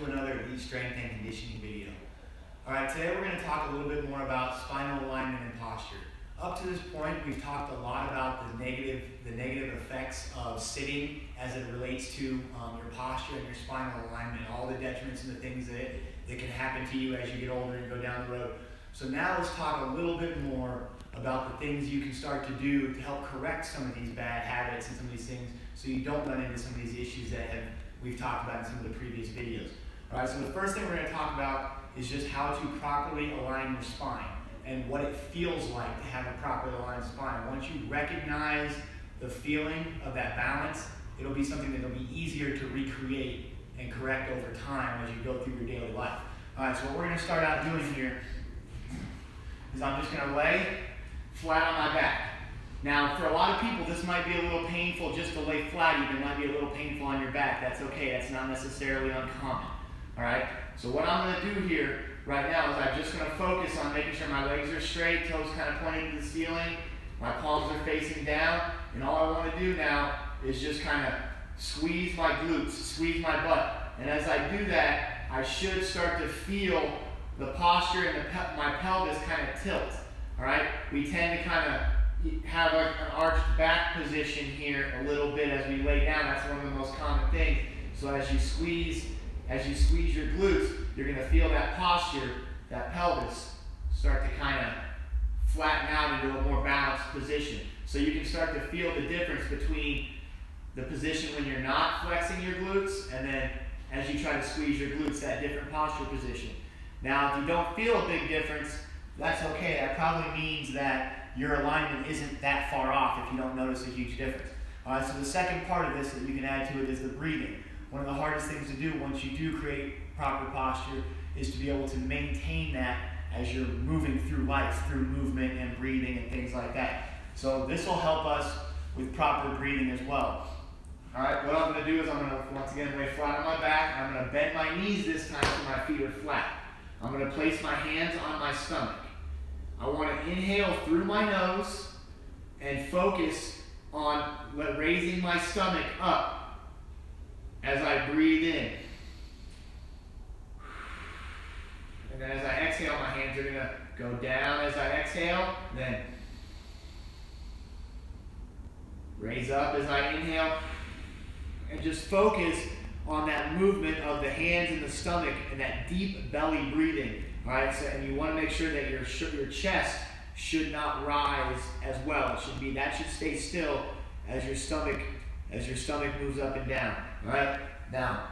to another Elite Strength and Conditioning video. Alright, today we're going to talk a little bit more about spinal alignment and posture. Up to this point, we've talked a lot about the negative effects of sitting as it relates to your posture and your spinal alignment, all the detriments and the things that can happen to you as you get older and go down the road. So now let's talk a little bit more about the things you can start to do to help correct some of these bad habits and some of these things so you don't run into some of these issues that we've talked about in some of the previous videos. Alright, so the first thing we're going to talk about is just how to properly align your spine and what it feels like to have a properly aligned spine. Once you recognize the feeling of that balance, it'll be something that'll be easier to recreate and correct over time as you go through your daily life. Alright, so what we're going to start out doing here is I'm just going to lay flat on my back. Now, for a lot of people, this might be a little painful just to lay flat. Even it might be a little painful on your back. That's okay. That's not necessarily uncommon. All right? So what I'm going to do here right now is I'm just going to focus on making sure my legs are straight, toes kind of pointing to the ceiling, my palms are facing down, and all I want to do now is just kind of squeeze my glutes, squeeze my butt. And as I do that, I should start to feel the posture and my pelvis kind of tilt. All right? We tend to kind of have an arched back position here a little bit as we lay down. That's one of the most common things. So as you squeeze your glutes, you're going to feel that posture, that pelvis, start to kind of flatten out into a more balanced position. So you can start to feel the difference between the position when you're not flexing your glutes and then as you try to squeeze your glutes, that different posture position. Now, if you don't feel a big difference, that's okay. That probably means that your alignment isn't that far off if you don't notice a huge difference. All right, so the second part of this that you can add to it is the breathing. One of the hardest things to do once you do create proper posture is to be able to maintain that as you're moving through life, through movement and breathing and things like that. So this will help us with proper breathing as well. All right, what I'm going to do is I'm going to, once again, lay flat on my back. I'm going to bend my knees this time so my feet are flat. I'm going to place my hands on my stomach. I want to inhale through my nose and focus on raising my stomach up as I breathe in. And then as I exhale, my hands are going to go down as I exhale, then raise up as I inhale, and just focus on that movement of the hands and the stomach and that deep belly breathing. All right, so and you want to make sure that your chest should not rise as well. That should stay still as your stomach moves up and down. All right. Now,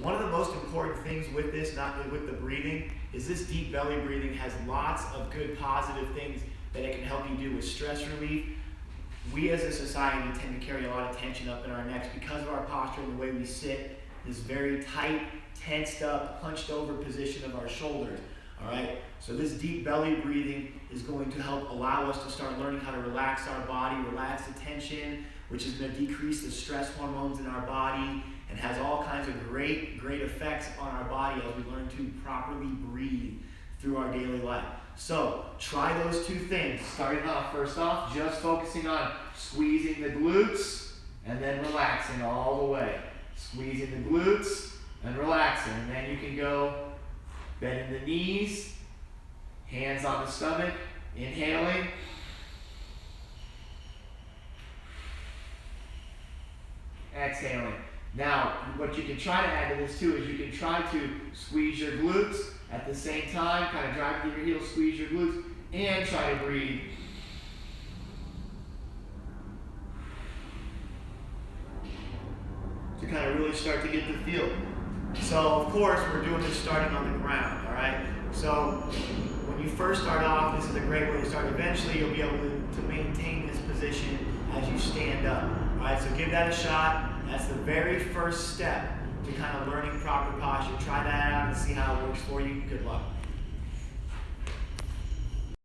one of the most important things with this, with the breathing, is this deep belly breathing has lots of good positive things that it can help you do with stress relief. We as a society tend to carry a lot of tension up in our necks because of our posture and the way we sit. This very tight, tensed up, punched over position of our shoulders. All right, so this deep belly breathing is going to help allow us to start learning how to relax our body, relax the tension, which is going to decrease the stress hormones in our body and has all kinds of great effects on our body as we learn to properly breathe through our daily life. So try those two things. Starting off, first off, just focusing on squeezing the glutes and then relaxing all the way. Squeezing the glutes and relaxing. And then you can go bending the knees, hands on the stomach, inhaling. Exhaling. Now, what you can try to add to this too is you can try to squeeze your glutes at the same time, kind of drive through your heels, squeeze your glutes, and try to breathe. To kind of really start to get the feel. So, of course, we're doing this starting on the ground, all right? So, when you first start off, this is a great way to start. Eventually, you'll be able to maintain this position as you stand up, all right? So give that a shot. That's the very first step to kind of learning proper posture. Try that out and see how it works for you. Good luck.